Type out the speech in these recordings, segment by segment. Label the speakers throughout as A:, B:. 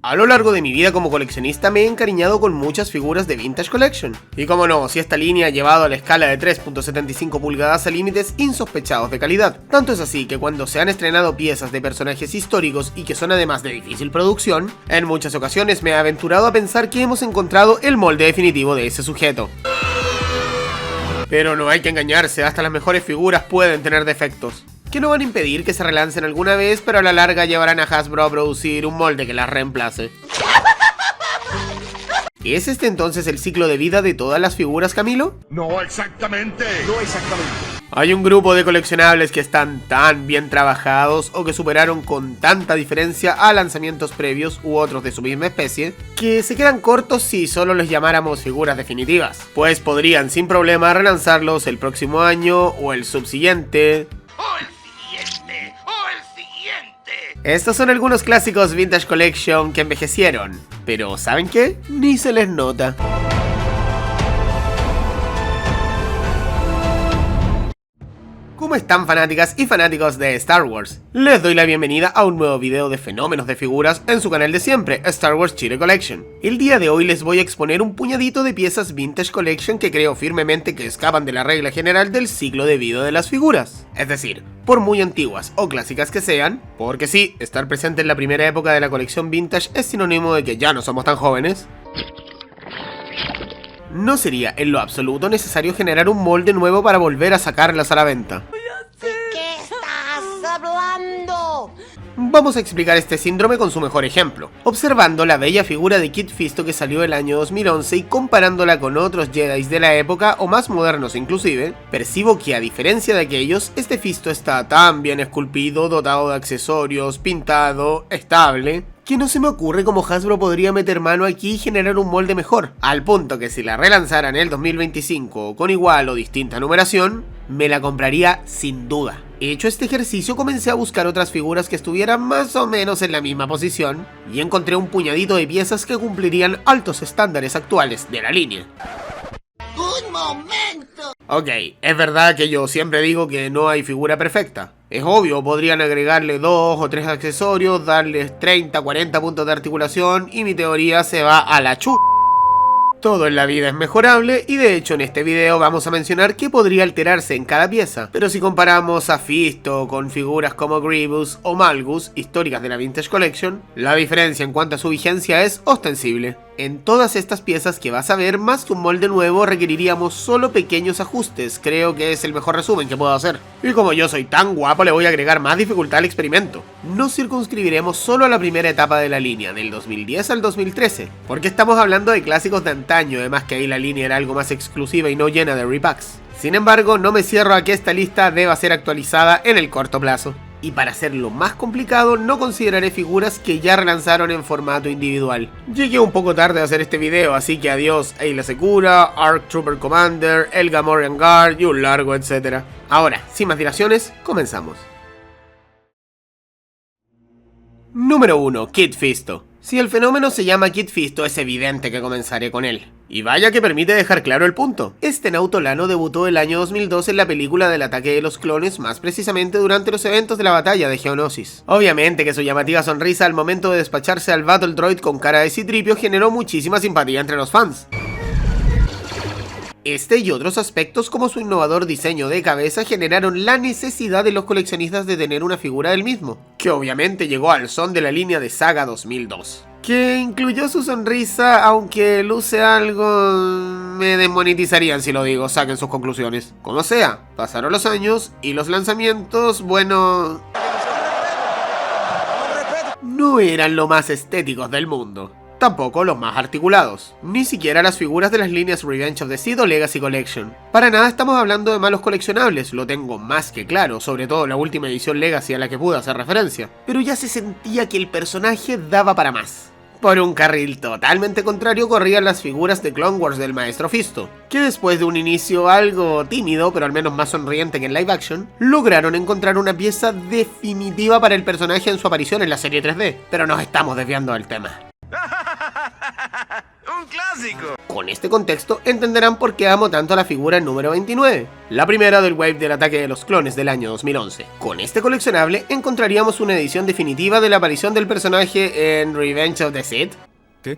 A: A lo largo de mi vida como coleccionista me he encariñado con muchas figuras de Vintage Collection. Y como no, si esta línea ha llevado a la escala de 3.75 pulgadas a límites insospechados de calidad. Tanto es así que cuando se han estrenado piezas de personajes históricos y que son además de difícil producción, en muchas ocasiones me he aventurado a pensar que hemos encontrado el molde definitivo de ese sujeto. Pero no hay que engañarse, hasta las mejores figuras pueden tener defectos, que no van a impedir que se relancen alguna vez, pero a la larga llevarán a Hasbro a producir un molde que las reemplace. ¿Es este entonces el ciclo de vida de todas las figuras, Camilo?
B: No exactamente. No exactamente.
A: Hay un grupo de coleccionables que están tan bien trabajados o que superaron con tanta diferencia a lanzamientos previos u otros de su misma especie, que se quedan cortos si solo les llamáramos figuras definitivas, pues podrían sin problema relanzarlos el próximo año o el subsiguiente. Estos son algunos clásicos Vintage Collection que envejecieron, pero ¿saben qué? Ni se les nota. ¿Cómo están, fanáticas y fanáticos de Star Wars? Les doy la bienvenida a un nuevo video de fenómenos de figuras en su canal de siempre, Star Wars Chile Collection. El día de hoy les voy a exponer un puñadito de piezas Vintage Collection que creo firmemente que escapan de la regla general del ciclo de vida de las figuras. Es decir, por muy antiguas o clásicas que sean, porque sí, estar presente en la primera época de la colección Vintage es sinónimo de que ya no somos tan jóvenes. No sería en lo absoluto necesario generar un molde nuevo para volver a sacarlas a la venta.
C: ¿De qué estás hablando?
A: Vamos a explicar este síndrome con su mejor ejemplo, observando la bella figura de Kit Fisto que salió el año 2011 y comparándola con otros Jedi de la época o más modernos inclusive, percibo que a diferencia de aquellos, este Fisto está tan bien esculpido, dotado de accesorios, pintado, estable, que no se me ocurre cómo Hasbro podría meter mano aquí y generar un molde mejor, al punto que si la relanzaran en el 2025 con igual o distinta numeración, me la compraría sin duda. Hecho este ejercicio, comencé a buscar otras figuras que estuvieran más o menos en la misma posición, y encontré un puñadito de piezas que cumplirían altos estándares actuales de la línea.
C: ¡Un momento!
A: Ok, es verdad que yo siempre digo que no hay figura perfecta. Es obvio, podrían agregarle 2 o 3 accesorios, darles 30, 40 puntos de articulación y mi teoría se va a la chu. Todo en la vida es mejorable y de hecho en este video vamos a mencionar qué podría alterarse en cada pieza. Pero si comparamos a Fisto con figuras como Grievous o Malgus, históricas de la Vintage Collection, la diferencia en cuanto a su vigencia es ostensible. En todas estas piezas que vas a ver, más que un molde nuevo, requeriríamos solo pequeños ajustes, creo que es el mejor resumen que puedo hacer. Y como yo soy tan guapo, le voy a agregar más dificultad al experimento. Nos circunscribiremos solo a la primera etapa de la línea, del 2010 al 2013, porque estamos hablando de clásicos de antaño, además que ahí la línea era algo más exclusiva y no llena de repacks. Sin embargo, no me cierro a que esta lista deba ser actualizada en el corto plazo. Y para hacerlo más complicado, no consideraré figuras que ya relanzaron en formato individual. Llegué un poco tarde a hacer este video, así que adiós Ayla Secura, ARC Trooper Commander, el Gamorrean Guard y un largo etcétera. Ahora, sin más dilaciones, comenzamos. Número 1. Kit Fisto. Si el fenómeno se llama Kit Fisto, es evidente que comenzaré con él. Y vaya que permite dejar claro el punto. Este nautolano debutó el año 2002 en la película del ataque de los clones, más precisamente durante los eventos de la batalla de Geonosis. Obviamente que su llamativa sonrisa al momento de despacharse al Battle Droid con cara de C-3PO generó muchísima simpatía entre los fans. Este y otros aspectos como su innovador diseño de cabeza generaron la necesidad de los coleccionistas de tener una figura del mismo, que obviamente llegó al son de la línea de Saga 2002. Que incluyó su sonrisa, aunque luce algo... me desmonetizarían si lo digo, saquen sus conclusiones. Como sea, pasaron los años y los lanzamientos, bueno... no eran lo más estéticos del mundo. Tampoco los más articulados, ni siquiera las figuras de las líneas Revenge of the Sith o Legacy Collection. Para nada estamos hablando de malos coleccionables, lo tengo más que claro, sobre todo la última edición Legacy a la que pude hacer referencia. Pero ya se sentía que el personaje daba para más. Por un carril totalmente contrario corrían las figuras de Clone Wars del maestro Fisto, que después de un inicio algo tímido, pero al menos más sonriente que en live action, lograron encontrar una pieza definitiva para el personaje en su aparición en la serie 3D. Pero nos estamos desviando del tema.
B: ¡Un clásico! básico.
A: Con este contexto entenderán por qué amo tanto a la figura número 29, la primera del wave del ataque de los clones del año 2011. Con este coleccionable encontraríamos una edición definitiva de la aparición del personaje en Revenge of the Sith.
B: ¿Qué?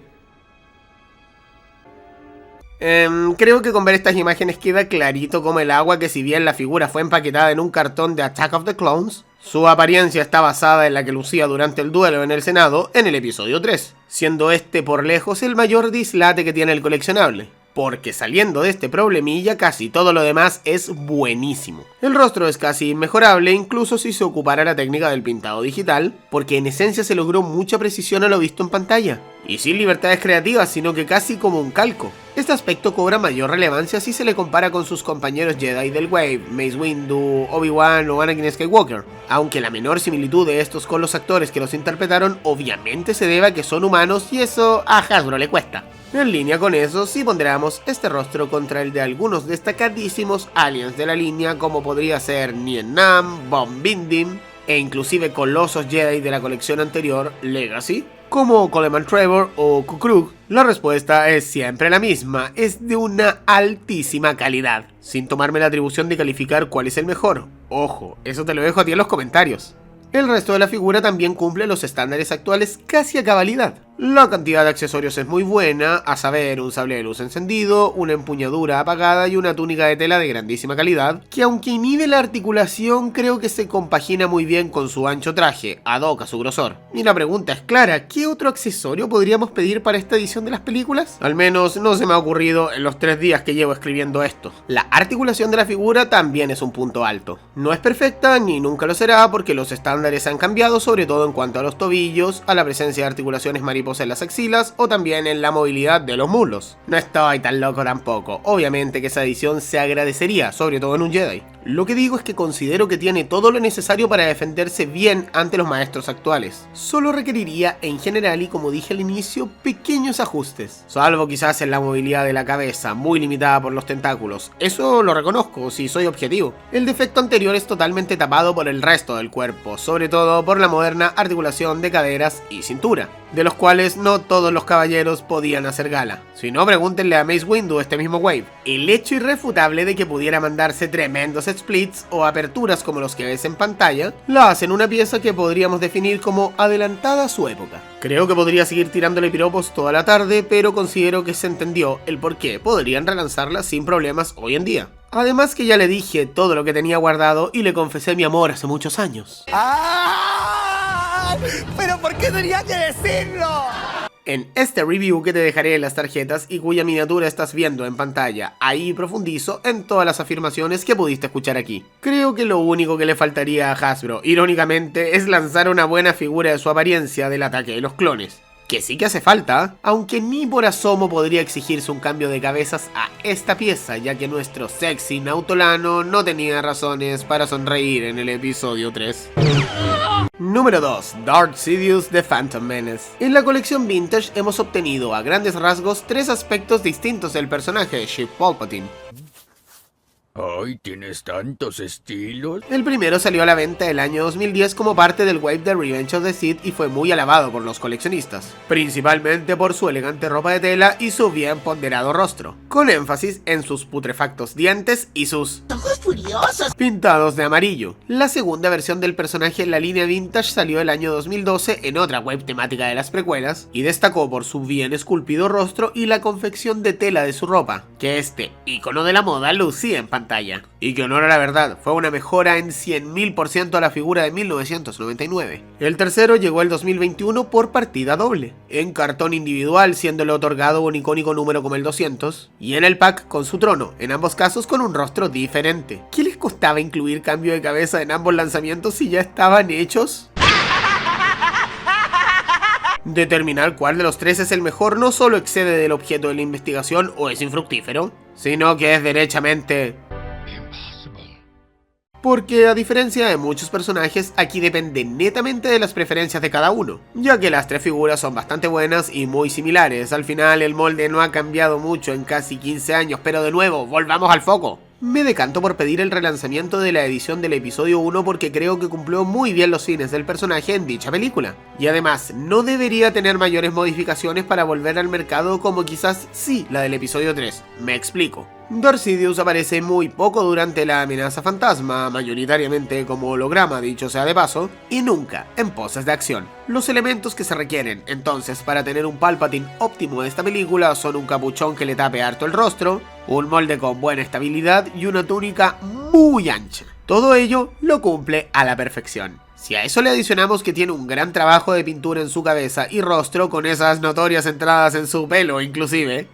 A: Creo que con ver estas imágenes queda clarito como el agua que si bien la figura fue empaquetada en un cartón de Attack of the Clones, su apariencia está basada en la que lucía durante el duelo en el Senado en el episodio 3, siendo este por lejos el mayor dislate que tiene el coleccionable. Porque saliendo de este problemilla, casi todo lo demás es buenísimo. El rostro es casi inmejorable, incluso si se ocupara la técnica del pintado digital, porque en esencia se logró mucha precisión a lo visto en pantalla, y sin libertades creativas, sino que casi como un calco. Este aspecto cobra mayor relevancia si se le compara con sus compañeros Jedi del Wave, Mace Windu, Obi-Wan o Anakin Skywalker, aunque la menor similitud de estos con los actores que los interpretaron obviamente se debe a que son humanos y eso a Hasbro le cuesta. En línea con eso, si ponderamos este rostro contra el de algunos destacadísimos aliens de la línea como podría ser Nien Nam, Bom Bindim e inclusive colosos Jedi de la colección anterior, Legacy, como Coleman Trevor o Kukrug, la respuesta es siempre la misma, es de una altísima calidad, sin tomarme la atribución de calificar cuál es el mejor. Ojo, eso te lo dejo a ti en los comentarios. El resto de la figura también cumple los estándares actuales casi a cabalidad. La cantidad de accesorios es muy buena, a saber, un sable de luz encendido, una empuñadura apagada y una túnica de tela de grandísima calidad, que aunque inhibe la articulación, creo que se compagina muy bien con su ancho traje, ad hoc a su grosor. Y la pregunta es clara, ¿qué otro accesorio podríamos pedir para esta edición de las películas? Al menos no se me ha ocurrido en los 3 días que llevo escribiendo esto. La articulación de la figura también es un punto alto. No es perfecta ni nunca lo será porque los estándares han cambiado, sobre todo en cuanto a los tobillos, a la presencia de articulaciones mariposas en las axilas o también en la movilidad de los muslos. No estoy tan loco tampoco, obviamente que esa edición se agradecería, sobre todo en un Jedi. Lo que digo es que considero que tiene todo lo necesario para defenderse bien ante los maestros actuales. Solo requeriría, en general y como dije al inicio, pequeños ajustes. Salvo quizás en la movilidad de la cabeza, muy limitada por los tentáculos. Eso lo reconozco, si soy objetivo. El defecto anterior es totalmente tapado por el resto del cuerpo, sobre todo por la moderna articulación de caderas y cintura, de los cuales no todos los caballeros podían hacer gala. Si no, pregúntenle a Mace Windu este mismo wave. El hecho irrefutable de que pudiera mandarse tremendos splits o aperturas como los que ves en pantalla, la hacen una pieza que podríamos definir como adelantada a su época. Creo que podría seguir tirándole piropos toda la tarde, pero considero que se entendió el por qué podrían relanzarla sin problemas hoy en día. Además que ya le dije todo lo que tenía guardado y le confesé mi amor hace muchos años.
C: ¡Ah! ¿Pero por qué tenía que decirlo?
A: En este review que te dejaré en las tarjetas y cuya miniatura estás viendo en pantalla, ahí profundizo en todas las afirmaciones que pudiste escuchar aquí. Creo que lo único que le faltaría a Hasbro, irónicamente, es lanzar una buena figura de su apariencia del ataque de los clones. Que sí que hace falta, aunque ni por asomo podría exigirse un cambio de cabezas a esta pieza, ya que nuestro sexy nautolano no tenía razones para sonreír en el episodio 3. Número 2. Darth Sidious The Phantom Menace. En la colección Vintage hemos obtenido a grandes rasgos 3 aspectos distintos del personaje de Sheev Palpatine.
B: Ay, ¿tienes tantos estilos?
A: El primero salió a la venta el año 2010 como parte del wave de Revenge of the Sith y fue muy alabado por los coleccionistas, principalmente por su elegante ropa de tela y su bien ponderado rostro, con énfasis en sus putrefactos dientes y sus
C: ¡Ojos furiosos!
A: pintados de amarillo. La segunda versión del personaje en la línea Vintage salió el año 2012 en otra wave temática de las precuelas y destacó por su bien esculpido rostro y la confección de tela de su ropa, que este ícono de la moda lucía en pantalla. Y que honor a la verdad, fue una mejora en 100.000% a la figura de 1999. El tercero llegó el 2021 por partida doble, en cartón individual siéndole otorgado un icónico número como el 200, y en el pack con su trono, en ambos casos con un rostro diferente. ¿Qué les costaba incluir cambio de cabeza en ambos lanzamientos si ya estaban hechos? Determinar cuál de los 3 es el mejor no solo excede del objeto de la investigación o es infructífero, sino que es derechamente porque a diferencia de muchos personajes, aquí depende netamente de las preferencias de cada uno, ya que las 3 figuras son bastante buenas y muy similares. Al final el molde no ha cambiado mucho en casi 15 años, pero de nuevo, volvamos al foco. Me decanto por pedir el relanzamiento de la edición del episodio 1 porque creo que cumplió muy bien los fines del personaje en dicha película. Y además, no debería tener mayores modificaciones para volver al mercado como quizás sí la del episodio 3. Me explico. Darth Sidious aparece muy poco durante la amenaza fantasma, mayoritariamente como holograma dicho sea de paso, y nunca en poses de acción. Los elementos que se requieren entonces para tener un Palpatine óptimo de esta película son un capuchón que le tape harto el rostro, un molde con buena estabilidad y una túnica muy ancha. Todo ello lo cumple a la perfección. Si a eso le adicionamos que tiene un gran trabajo de pintura en su cabeza y rostro con esas notorias entradas en su pelo inclusive,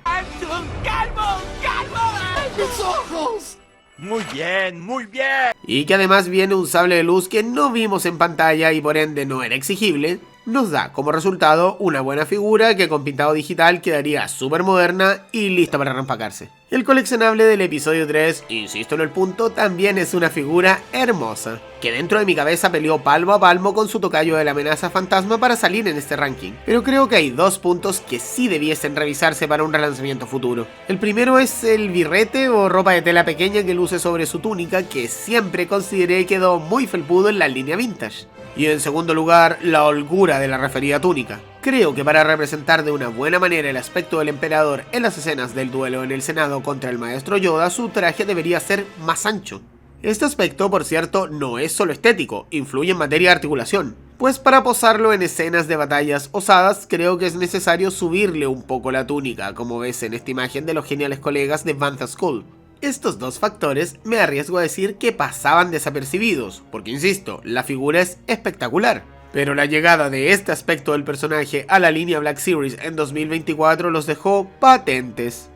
C: ¡Mis ojos! Muy bien, muy bien.
A: y que además viene un sable de luz que no vimos en pantalla y por ende no era exigible, nos da como resultado una buena figura que con pintado digital quedaría súper moderna y lista para reempacarse. El coleccionable del episodio 3, insisto en el punto, también es una figura hermosa, que dentro de mi cabeza peleó palmo a palmo con su tocayo de la amenaza fantasma para salir en este ranking. Pero creo que hay dos puntos que sí debiesen revisarse para un relanzamiento futuro. El primero es el birrete o ropa de tela pequeña que luce sobre su túnica, que siempre consideré quedó muy felpudo en la línea vintage. Y en segundo lugar, la holgura de la referida túnica. Creo que para representar de una buena manera el aspecto del emperador en las escenas del duelo en el Senado contra el maestro Yoda, su traje debería ser más ancho. Este aspecto, por cierto, no es solo estético, influye en materia de articulación. Pues para posarlo en escenas de batallas osadas, creo que es necesario subirle un poco la túnica, como ves en esta imagen de los geniales colegas de Bantha School. Estos dos factores me arriesgo a decir que pasaban desapercibidos, porque insisto, la figura es espectacular. Pero la llegada de este aspecto del personaje a la línea Black Series en 2024 los dejó patentes.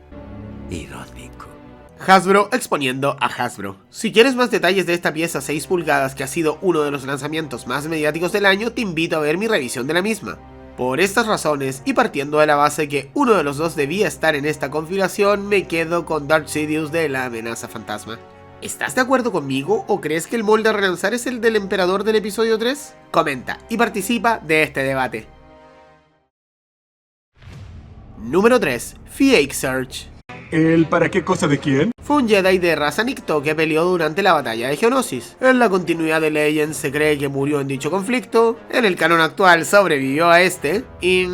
C: Irónico.
A: Hasbro exponiendo a Hasbro. Si quieres más detalles de esta pieza 6 pulgadas que ha sido uno de los lanzamientos más mediáticos del año, te invito a ver mi revisión de la misma. Por estas razones, y partiendo de la base que uno de los dos debía estar en esta configuración, me quedo con Darth Sidious de la amenaza fantasma. ¿Estás de acuerdo conmigo o crees que el molde a relanzar es el del emperador del episodio 3? Comenta y participa de este debate. Número 3. Fake Search.
D: ¿El para qué cosa de quién?
A: Fue un Jedi de raza Nikto que peleó durante la batalla de Geonosis. En la continuidad de Legends se cree que murió en dicho conflicto, en el canon actual sobrevivió a este, y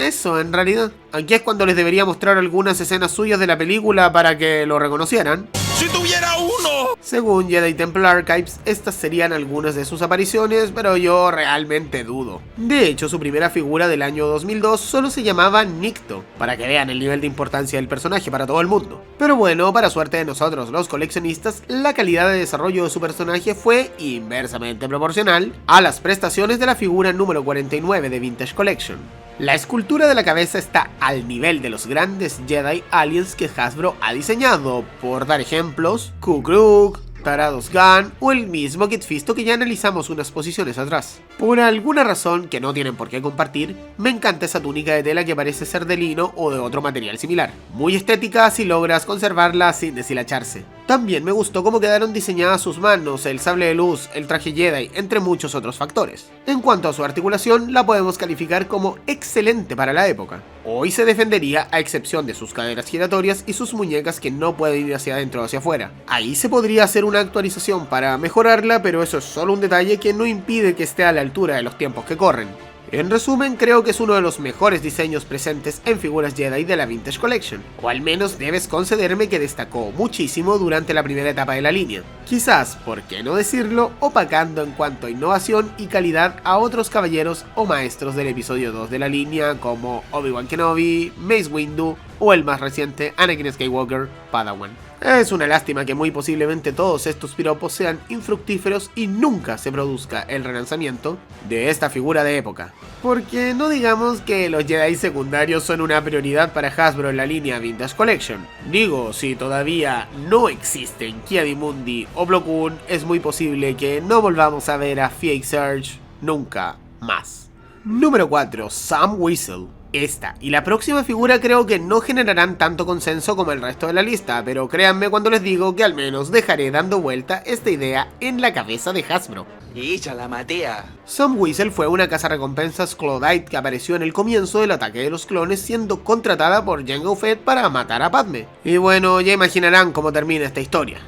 A: eso en realidad. Aquí es cuando les debería mostrar algunas escenas suyas de la película para que lo reconocieran.
C: ¡Si tuviera uno!
A: Según Jedi Temple Archives, estas serían algunas de sus apariciones, pero yo realmente dudo. De hecho, su primera figura del año 2002 solo se llamaba Nikto, para que vean el nivel de importancia del personaje para todo el mundo. Pero bueno, para suerte de nosotros los coleccionistas, la calidad de desarrollo de su personaje fue inversamente proporcional a las prestaciones de la figura número 49 de Vintage Collection. La escultura de la cabeza está al nivel de los grandes Jedi Aliens que Hasbro ha diseñado, por dar ejemplos, Kukruk, Tarados Gun o el mismo Kit Fisto que ya analizamos unas posiciones atrás. Por alguna razón que no tienen por qué compartir, me encanta esa túnica de tela que parece ser de lino o de otro material similar. Muy estética si logras conservarla sin deshilacharse. También me gustó cómo quedaron diseñadas sus manos, el sable de luz, el traje Jedi, entre muchos otros factores. En cuanto a su articulación, la podemos calificar como excelente para la época. Hoy se defendería a excepción de sus caderas giratorias y sus muñecas que no pueden ir hacia adentro o hacia afuera. Ahí se podría hacer una actualización para mejorarla, pero eso es solo un detalle que no impide que esté a la altura de los tiempos que corren. En resumen, creo que es uno de los mejores diseños presentes en figuras Jedi de la Vintage Collection, o al menos debes concederme que destacó muchísimo durante la primera etapa de la línea. Quizás, por qué no decirlo, opacando en cuanto a innovación y calidad a otros caballeros o maestros del episodio 2 de la línea como Obi-Wan Kenobi, Mace Windu o el más reciente Anakin Skywalker Padawan. Es una lástima que muy posiblemente todos estos piropos sean infructíferos y nunca se produzca el relanzamiento de esta figura de época. Porque no digamos que los Jedi secundarios son una prioridad para Hasbro en la línea Vintage Collection. Digo, si todavía no existen Ki-Adi-Mundi o Plo Koon, es muy posible que no volvamos a ver a Fake Search nunca más. Número 4. Sam Whistle. Esta y la próxima figura creo que no generarán tanto consenso como el resto de la lista, pero créanme cuando les digo que al menos dejaré dando vuelta esta idea en la cabeza de Hasbro.
C: Y ella la matea.
A: Sam Whistle fue una cazarrecompensas Claudite que apareció en el comienzo del ataque de los clones, siendo contratada por Jango Fett para matar a Padme. Y bueno, ya imaginarán cómo termina esta historia.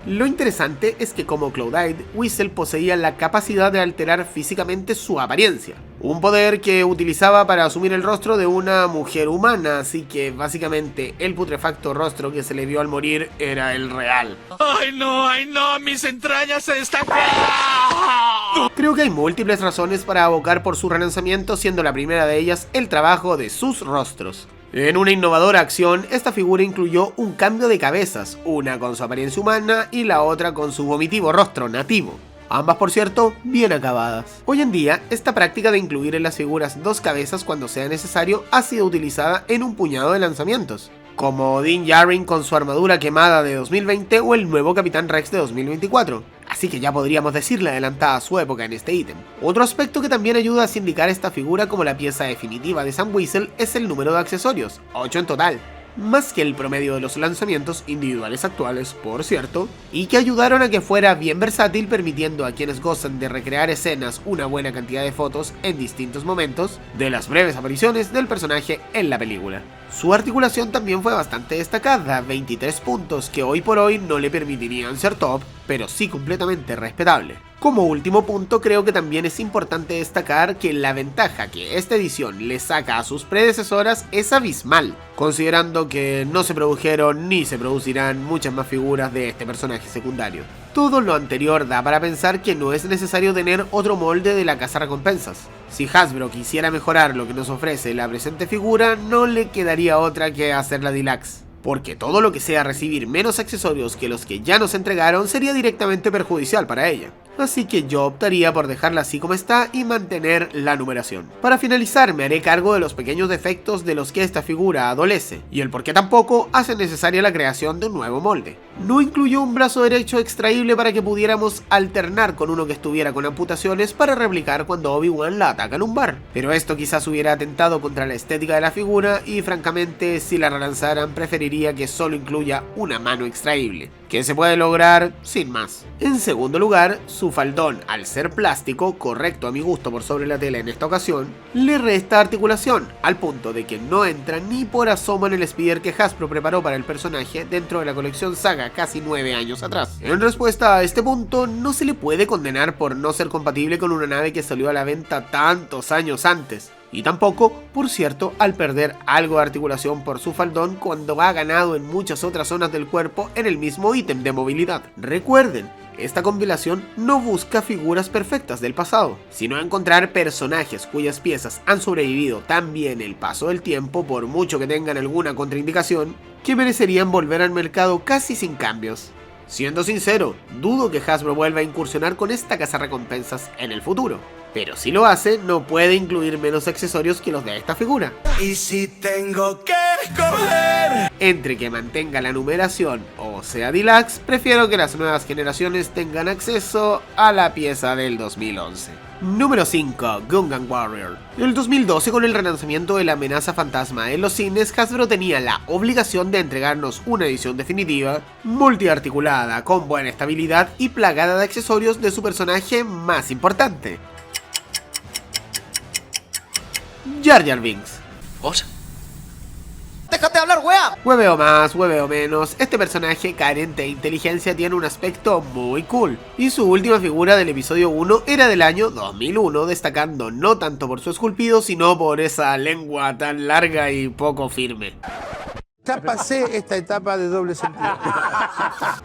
A: Lo interesante es que como Claudite, Whistle poseía la capacidad de alterar físicamente su apariencia, un poder que utilizaba para asumir el rostro de una mujer humana, así que básicamente el putrefacto rostro que se le vio al morir era el real.
B: ¡Ay no! ¡Mis entrañas se destacan!
A: Creo que hay múltiples razones para abocar por su relanzamiento, siendo la primera de ellas el trabajo de sus rostros. En una innovadora acción, esta figura incluyó un cambio de cabezas, una con su apariencia humana y la otra con su vomitivo rostro nativo. Ambas, por cierto, bien acabadas. Hoy en día, esta práctica de incluir en las figuras dos cabezas cuando sea necesario ha sido utilizada en un puñado de lanzamientos, como Din Djarin con su armadura quemada de 2020 o el nuevo Capitán Rex de 2024. Así que ya podríamos decirle adelantada a su época en este ítem. Otro aspecto que también ayuda a sindicar esta figura como la pieza definitiva de Sam Whistle es el número de accesorios, 8 en total, más que el promedio de los lanzamientos individuales actuales, por cierto, y que ayudaron a que fuera bien versátil, permitiendo a quienes gozan de recrear escenas una buena cantidad de fotos en distintos momentos de las breves apariciones del personaje en la película. Su articulación también fue bastante destacada, 23 puntos que hoy por hoy no le permitirían ser top, pero sí completamente respetable. Como último punto, creo que también es importante destacar que la ventaja que esta edición le saca a sus predecesoras es abismal, considerando que no se produjeron ni se producirán muchas más figuras de este personaje secundario. Todo lo anterior da para pensar que no es necesario tener otro molde de la cazarrecompensas. Si Hasbro quisiera mejorar lo que nos ofrece la presente figura, no le quedaría otra que hacerla deluxe, porque todo lo que sea recibir menos accesorios que los que ya nos entregaron sería directamente perjudicial para ella. Así que yo optaría por dejarla así como está y mantener la numeración. Para finalizar, me haré cargo de los pequeños defectos de los que esta figura adolece, y el por qué tampoco hace necesaria la creación de un nuevo molde. No incluyó un brazo derecho extraíble para que pudiéramos alternar con uno que estuviera con amputaciones para replicar cuando Obi-Wan la ataca en un bar, pero esto quizás hubiera atentado contra la estética de la figura y francamente si la relanzaran preferiría que solo incluya una mano extraíble, que se puede lograr sin más. En segundo lugar, su faldón, al ser plástico, correcto a mi gusto por sobre la tela en esta ocasión, le resta articulación, al punto de que no entra ni por asomo en el speeder que Hasbro preparó para el personaje dentro de la colección Saga casi 9 años atrás. En respuesta a este punto, no se le puede condenar por no ser compatible con una nave que salió a la venta tantos años antes. Y tampoco, por cierto, al perder algo de articulación por su faldón cuando ha ganado en muchas otras zonas del cuerpo en el mismo ítem de movilidad. Recuerden, esta compilación no busca figuras perfectas del pasado, sino encontrar personajes cuyas piezas han sobrevivido tan bien el paso del tiempo, por mucho que tengan alguna contraindicación, que merecerían volver al mercado casi sin cambios. Siendo sincero, dudo que Hasbro vuelva a incursionar con esta cazarrecompensas en el futuro, pero si lo hace, no puede incluir menos accesorios que los de esta figura.
C: Y si tengo que escoger
A: Entre que mantenga la numeración o sea deluxe, prefiero que las nuevas generaciones tengan acceso a la pieza del 2011. Número 5. Gungan Warrior. En el 2012, con el relanzamiento de la amenaza fantasma en los cines, Hasbro tenía la obligación de entregarnos una edición definitiva, multiarticulada, con buena estabilidad y plagada de accesorios de su personaje más importante, Jar Jar Binks.
C: ¿Vos? ¡Déjate hablar, wea!
A: Hueveo más, hueveo menos, este personaje carente de inteligencia tiene un aspecto muy cool, y su última figura del episodio 1 era del año 2001, destacando no tanto por su esculpido, sino por esa lengua tan larga y poco firme.
E: Ya pasé esta etapa de doble sentido.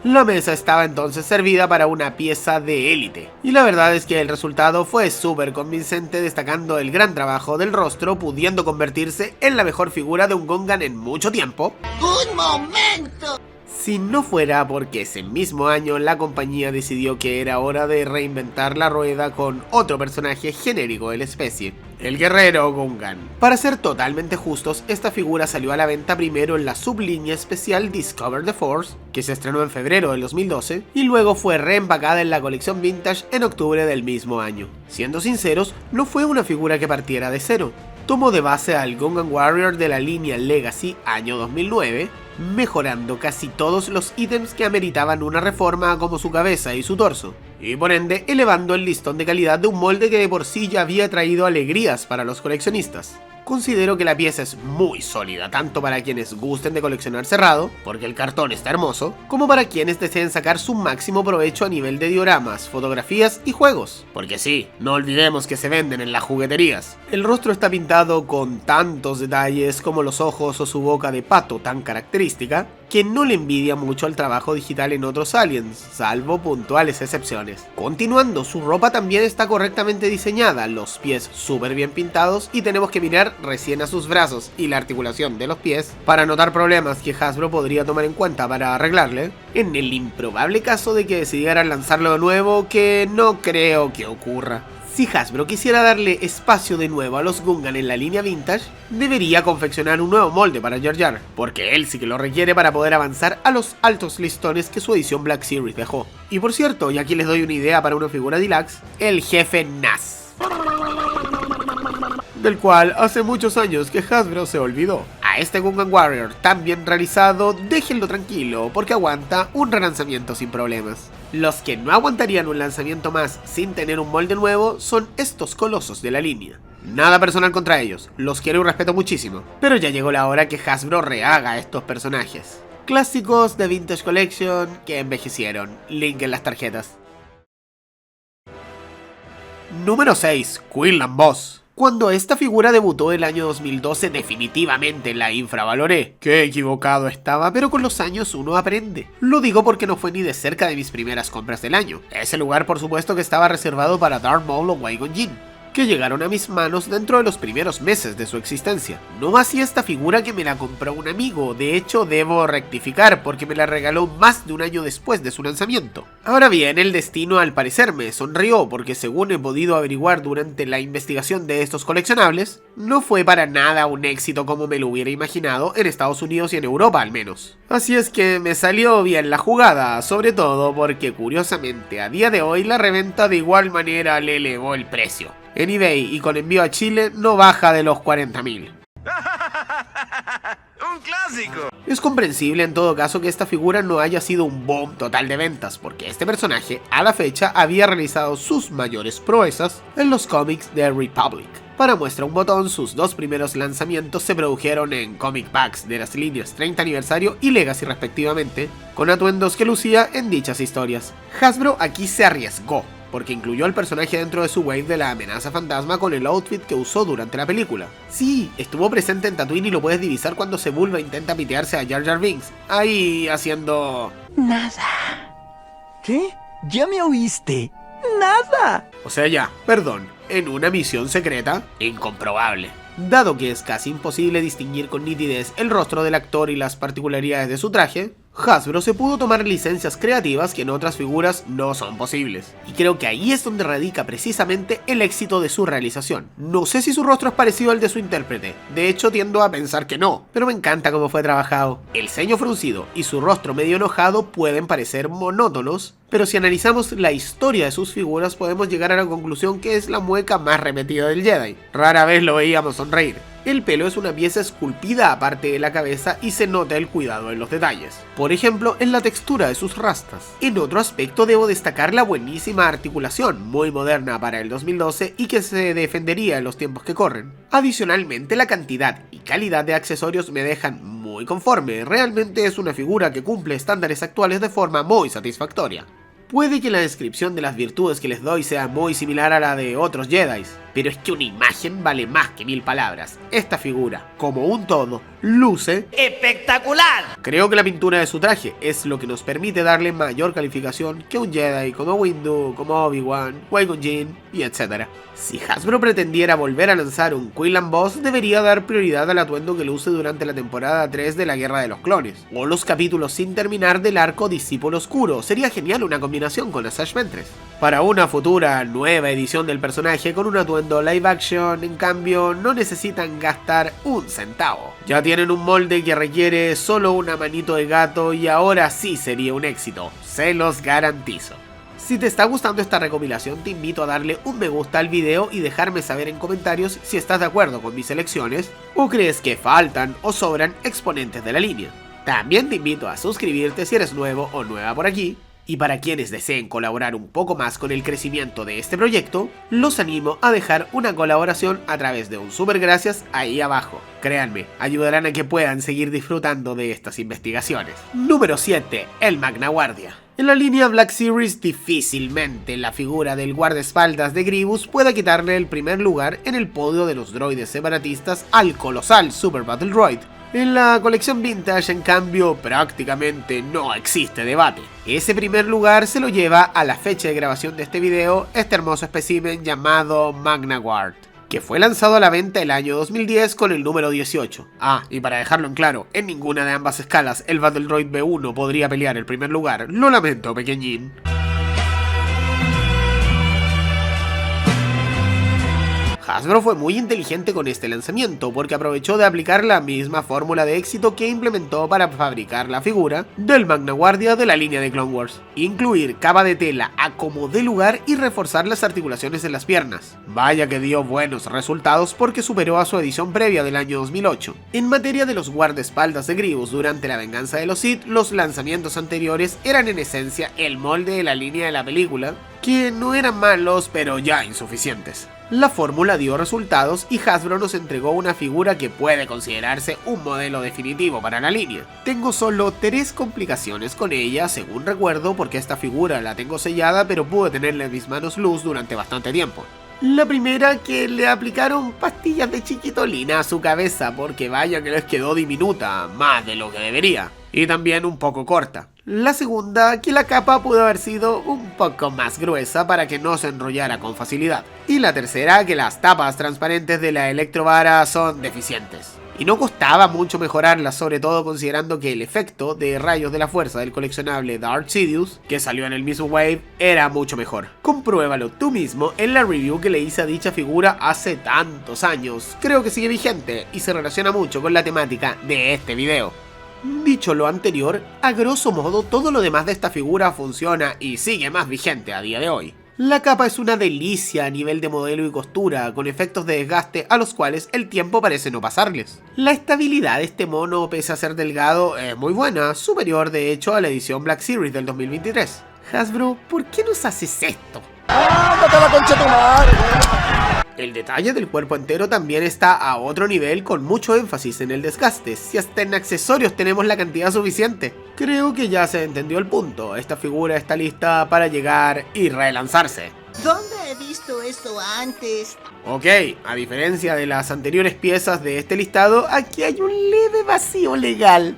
A: La mesa estaba entonces servida para una pieza de élite, y la verdad es que el resultado fue súper convincente, destacando el gran trabajo del rostro, pudiendo convertirse en la mejor figura de un Gungan en mucho tiempo.
C: ¡Un momento!
A: Si no fuera porque ese mismo año la compañía decidió que era hora de reinventar la rueda con otro personaje genérico de la especie, el guerrero Gungan. Para ser totalmente justos, esta figura salió a la venta primero en la sublínea especial Discover the Force, que se estrenó en febrero del 2012, y luego fue reempacada en la colección Vintage en octubre del mismo año. Siendo sinceros, no fue una figura que partiera de cero. Tomó de base al Gungan Warrior de la línea Legacy año 2009, mejorando casi todos los ítems que ameritaban una reforma como su cabeza y su torso, y por ende elevando el listón de calidad de un molde que de por sí ya había traído alegrías para los coleccionistas. Considero que la pieza es muy sólida, tanto para quienes gusten de coleccionar cerrado, porque el cartón está hermoso, como para quienes deseen sacar su máximo provecho a nivel de dioramas, fotografías y juegos. Porque sí, no olvidemos que se venden en las jugueterías. El rostro está pintado con tantos detalles como los ojos o su boca de pato tan característica, que no le envidia mucho al trabajo digital en otros aliens, salvo puntuales excepciones. Continuando, su ropa también está correctamente diseñada, los pies súper bien pintados y tenemos que mirar recién a sus brazos y la articulación de los pies para notar problemas que Hasbro podría tomar en cuenta para arreglarle, en el improbable caso de que decidieran lanzarlo de nuevo, que no creo que ocurra. Si Hasbro quisiera darle espacio de nuevo a los Gundam en la línea vintage, debería confeccionar un nuevo molde para Jar Jar, porque él sí que lo requiere para poder avanzar a los altos listones que su edición Black Series dejó. Y por cierto, y aquí les doy una idea para una figura deluxe, el jefe Nas, del cual hace muchos años que Hasbro se olvidó. A este Gundam Warrior tan bien realizado, déjenlo tranquilo, porque aguanta un relanzamiento sin problemas. Los que no aguantarían un lanzamiento más sin tener un molde nuevo son estos colosos de la línea. Nada personal contra ellos, los quiero y respeto muchísimo, pero ya llegó la hora que Hasbro rehaga estos personajes. Clásicos de Vintage Collection que envejecieron, link en las tarjetas. Número 6. Quinlan Boss. Cuando esta figura debutó el año 2012 definitivamente la infravaloré. Qué equivocado estaba, pero con los años uno aprende. Lo digo porque no fue ni de cerca de mis primeras compras del año. Ese lugar por supuesto que estaba reservado para Darth Maul o Qui-Gon Jinn, que llegaron a mis manos dentro de los primeros meses de su existencia. No así esta figura que me la compró un amigo, de hecho debo rectificar porque me la regaló más de un año después de su lanzamiento. Ahora bien, el destino al parecer me sonrió porque según he podido averiguar durante la investigación de estos coleccionables, no fue para nada un éxito como me lo hubiera imaginado en Estados Unidos y en Europa al menos. Así es que me salió bien la jugada, sobre todo porque curiosamente a día de hoy la reventa de igual manera le elevó el precio. En eBay y con envío a Chile no baja de los 40.000.
B: ¡Un clásico!
A: Es comprensible en todo caso que esta figura no haya sido un boom total de ventas, porque este personaje a la fecha había realizado sus mayores proezas en los cómics de Republic. Para muestra un botón, sus dos primeros lanzamientos se produjeron en comic packs de las líneas 30 aniversario y Legacy respectivamente, con atuendos que lucía en dichas historias. Hasbro aquí se arriesgó, porque incluyó al personaje dentro de su wave de la amenaza fantasma con el outfit que usó durante la película. Sí, estuvo presente en Tatooine y lo puedes divisar cuando Sebulba intenta pitearse a Jar Jar Binks, ahí haciendo...
C: Nada. ¿Qué? ¿Ya me oíste? Nada.
A: O sea ya, perdón, en una misión secreta, incomprobable. Dado que es casi imposible distinguir con nitidez el rostro del actor y las particularidades de su traje, Hasbro se pudo tomar licencias creativas que en otras figuras no son posibles. Y creo que ahí es donde radica precisamente el éxito de su realización. No sé si su rostro es parecido al de su intérprete, de hecho tiendo a pensar que no, pero me encanta cómo fue trabajado. El ceño fruncido y su rostro medio enojado pueden parecer monótonos, pero si analizamos la historia de sus figuras podemos llegar a la conclusión que es la mueca más repetida del Jedi. Rara vez lo veíamos sonreír. El pelo es una pieza esculpida aparte de la cabeza y se nota el cuidado en los detalles. Por ejemplo, en la textura de sus rastas. En otro aspecto debo destacar la buenísima articulación, muy moderna para el 2012 y que se defendería en los tiempos que corren. Adicionalmente, la cantidad y calidad de accesorios me dejan muy conforme. Realmente es una figura que cumple estándares actuales de forma muy satisfactoria. Puede que la descripción de las virtudes que les doy sea muy similar a la de otros Jedi, pero es que una imagen vale más que 1000 palabras. Esta figura, como un todo, luce
C: ¡espectacular!
A: Creo que la pintura de su traje es lo que nos permite darle mayor calificación que un Jedi como Windu, como Obi-Wan, Qui-Gon Jinn y etc. Si Hasbro pretendiera volver a lanzar un Quinlan Boss, debería dar prioridad al atuendo que luce durante la temporada 3 de la Guerra de los Clones, o los capítulos sin terminar del arco Discípulo Oscuro. Sería genial una combinación con Asajj Ventress. Para una futura nueva edición del personaje con un atuendo live action, en cambio, no necesitan gastar un centavo. Ya tienen un molde que requiere solo una manito de gato y ahora sí sería un éxito, se los garantizo. Si te está gustando esta recopilación, te invito a darle un me gusta al video y dejarme saber en comentarios si estás de acuerdo con mis selecciones o crees que faltan o sobran exponentes de la línea. También te invito a suscribirte si eres nuevo o nueva por aquí. Y para quienes deseen colaborar un poco más con el crecimiento de este proyecto, los animo a dejar una colaboración a través de un super gracias ahí abajo. Créanme, ayudarán a que puedan seguir disfrutando de estas investigaciones. Número 7. El Magna Guardia. En la línea Black Series difícilmente la figura del guardaespaldas de Grievous pueda quitarle el primer lugar en el podio de los droides separatistas al colosal Super Battle Droid. En la colección Vintage, en cambio, prácticamente no existe debate. Ese primer lugar se lo lleva a la fecha de grabación de este video este hermoso espécimen llamado Magna Guard, que fue lanzado a la venta el año 2010 con el número 18. Ah, y para dejarlo en claro, en ninguna de ambas escalas el Battle Droid B1 podría pelear el primer lugar. Lo lamento, pequeñín. Hasbro fue muy inteligente con este lanzamiento porque aprovechó de aplicar la misma fórmula de éxito que implementó para fabricar la figura del Magna Guardia de la línea de Clone Wars: incluir capa de tela a como dé lugar y reforzar las articulaciones en las piernas. Vaya que dio buenos resultados porque superó a su edición previa del año 2008. En materia de los guardaespaldas de Grievous durante la venganza de los Sith, los lanzamientos anteriores eran en esencia el molde de la línea de la película, que no eran malos pero ya insuficientes. La fórmula dio resultados y Hasbro nos entregó una figura que puede considerarse un modelo definitivo para la línea. Tengo solo 3 complicaciones con ella, según recuerdo, porque esta figura la tengo sellada pero pude tenerla en mis manos luz durante bastante tiempo. La primera, que le aplicaron pastillas de chiquitolina a su cabeza porque vaya que les quedó diminuta, más de lo que debería, y también un poco corta. La segunda, que la capa pudo haber sido un poco más gruesa para que no se enrollara con facilidad. Y la tercera, que las tapas transparentes de la Electrovara son deficientes. Y no costaba mucho mejorarlas, sobre todo considerando que el efecto de rayos de la fuerza del coleccionable Darth Sidious, que salió en el mismo Wave, era mucho mejor. Compruébalo tú mismo en la review que le hice a dicha figura hace tantos años. Creo que sigue vigente y se relaciona mucho con la temática de este video. Dicho lo anterior, a grosso modo todo lo demás de esta figura funciona y sigue más vigente a día de hoy. La capa es una delicia a nivel de modelo y costura, con efectos de desgaste a los cuales el tiempo parece no pasarles. La estabilidad de este mono, pese a ser delgado, es muy buena, superior de hecho a la edición Black Series del 2023. Hasbro, ¿por qué nos haces esto?
C: ¡Ándate a la concha de tu madre!
A: El detalle del cuerpo entero también está a otro nivel, con mucho énfasis en el desgaste, si hasta en accesorios tenemos la cantidad suficiente. Creo que ya se entendió el punto, esta figura está lista para llegar y relanzarse.
F: ¿Dónde he visto esto antes?
A: Ok, a diferencia de las anteriores piezas de este listado, aquí hay un leve vacío legal.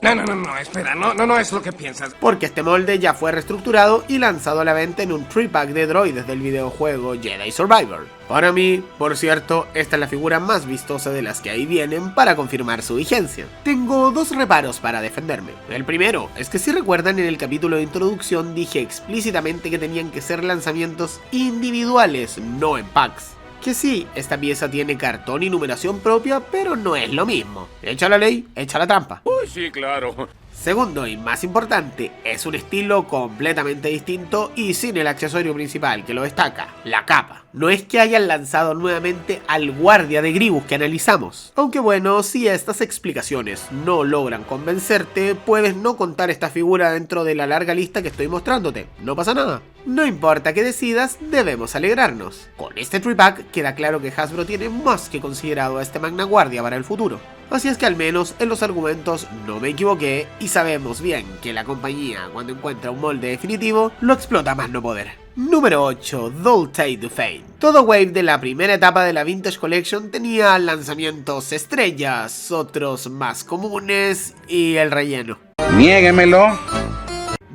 G: No, espera, no es lo que piensas.
A: Porque este molde ya fue reestructurado y lanzado a la venta en un 3-pack de droides del videojuego Jedi Survivor. Para mí, por cierto, esta es la figura más vistosa de las que ahí vienen para confirmar su vigencia. Tengo 2 reparos para defenderme. El primero es que, si recuerdan, en el capítulo de introducción dije explícitamente que tenían que ser lanzamientos individuales, no en packs. Que sí, esta pieza tiene cartón y numeración propia, pero no es lo mismo. Echa la ley, echa la trampa.
G: Uy, sí, claro.
A: Segundo y más importante, es un estilo completamente distinto y sin el accesorio principal que lo destaca, la capa. No es que hayan lanzado nuevamente al guardia de Grievous que analizamos. Aunque bueno, si estas explicaciones no logran convencerte, puedes no contar esta figura dentro de la larga lista que estoy mostrándote. No pasa nada. No importa que decidas, debemos alegrarnos. Con este 3-pack queda claro que Hasbro tiene más que considerado a este Magna Guardia para el futuro. Así es que al menos en los argumentos no me equivoqué y sabemos bien que la compañía, cuando encuentra un molde definitivo, lo explota más no poder. Número 8. Dolce Dufane. Todo Wave de la primera etapa de la Vintage Collection tenía lanzamientos estrellas, otros más comunes y el relleno.
H: Niéguemelo.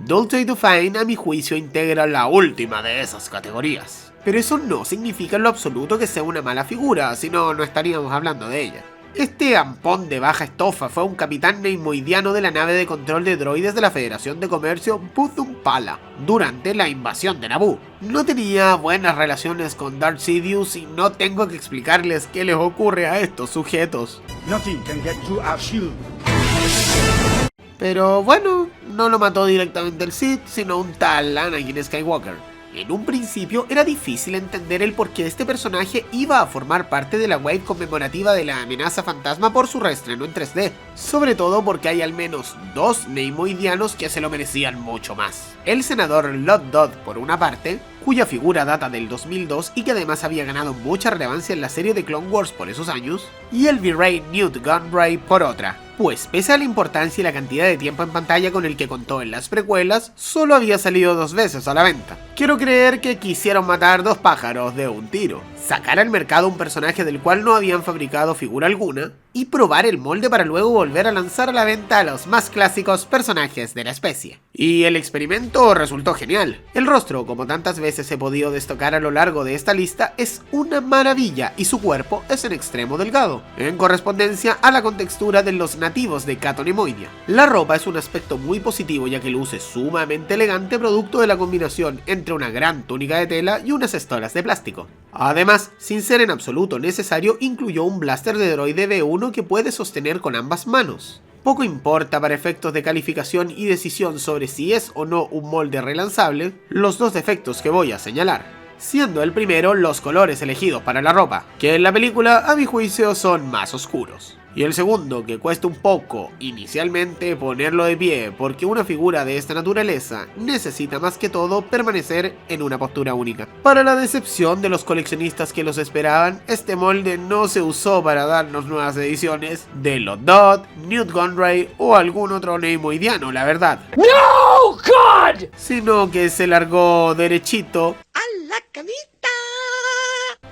A: Dolce Dufane, a mi juicio, integra la última de esas categorías. Pero eso no significa en lo absoluto que sea una mala figura, si no, no estaríamos hablando de ella. Este ampón de baja estofa fue un capitán neimoidiano de la nave de control de droides de la Federación de Comercio Buzz Umpala durante la invasión de Naboo. No tenía buenas relaciones con Darth Sidious y no tengo que explicarles qué les ocurre a estos sujetos.
E: Nothing can get through our shield.
A: Pero bueno, no lo mató directamente el Sith, sino un tal Anakin Skywalker. En un principio era difícil entender el por qué este personaje iba a formar parte de la wave conmemorativa de la amenaza fantasma por su reestreno en 3D, sobre todo porque hay al menos 2 neimoidianos que se lo merecían mucho más. El senador Lord Dodd por una parte, cuya figura data del 2002 y que además había ganado mucha relevancia en la serie de Clone Wars por esos años, y el virrey Newt Gunray por otra, pues pese a la importancia y la cantidad de tiempo en pantalla con el que contó en las precuelas, solo había salido 2 veces a la venta. Quiero creer que quisieron matar 2 pájaros de un tiro, sacar al mercado un personaje del cual no habían fabricado figura alguna, y probar el molde para luego volver a lanzar a la venta a los más clásicos personajes de la especie. Y el experimento resultó genial. El rostro, como tantas veces he podido destacar a lo largo de esta lista, es una maravilla y su cuerpo es en extremo delgado, en correspondencia a la contextura de los nativos de Cato Neimoidia. La ropa es un aspecto muy positivo ya que luce sumamente elegante producto de la combinación entre una gran túnica de tela y unas estolas de plástico. Además, sin ser en absoluto necesario, incluyó un blaster de droide B1 que puede sostener con ambas manos. Poco importa para efectos de calificación y decisión sobre si es o no un molde relanzable, los 2 defectos que voy a señalar, siendo el primero los colores elegidos para la ropa, que en la película a mi juicio son más oscuros. Y el segundo, que cuesta un poco inicialmente ponerlo de pie porque una figura de esta naturaleza necesita más que todo permanecer en una postura única. Para la decepción de los coleccionistas que los esperaban, este molde no se usó para darnos nuevas ediciones de Lord Dodd, Newt Gunray o algún otro neimoidiano, la verdad. ¡No, God! Sino que se largó derechito
F: ¡A la camita!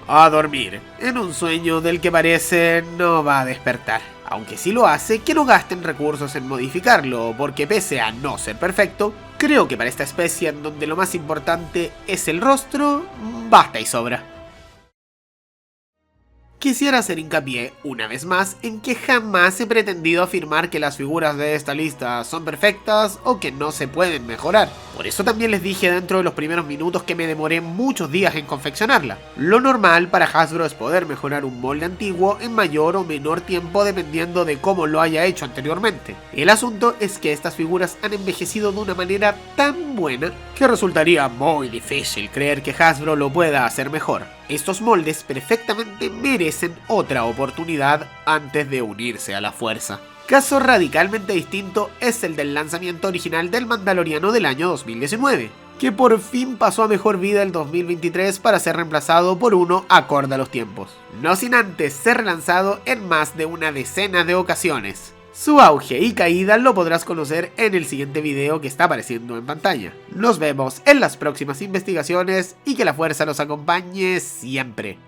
A: a dormir, en un sueño del que parece no va a despertar. Aunque si lo hace, que no gasten recursos en modificarlo, porque pese a no ser perfecto, creo que para esta especie en donde lo más importante es el rostro, basta y sobra. Quisiera hacer hincapié, una vez más, en que jamás he pretendido afirmar que las figuras de esta lista son perfectas o que no se pueden mejorar. Por eso también les dije dentro de los primeros minutos que me demoré muchos días en confeccionarla. Lo normal para Hasbro es poder mejorar un molde antiguo en mayor o menor tiempo dependiendo de cómo lo haya hecho anteriormente. El asunto es que estas figuras han envejecido de una manera tan buena que resultaría muy difícil creer que Hasbro lo pueda hacer mejor. Estos moldes perfectamente merecen otra oportunidad antes de unirse a la fuerza. Caso radicalmente distinto es el del lanzamiento original del Mandaloriano del año 2019, que por fin pasó a mejor vida el 2023 para ser reemplazado por uno acorde a los tiempos, no sin antes ser relanzado en más de una decena de ocasiones. Su auge y caída lo podrás conocer en el siguiente video que está apareciendo en pantalla. Nos vemos en las próximas investigaciones y que la fuerza los acompañe siempre.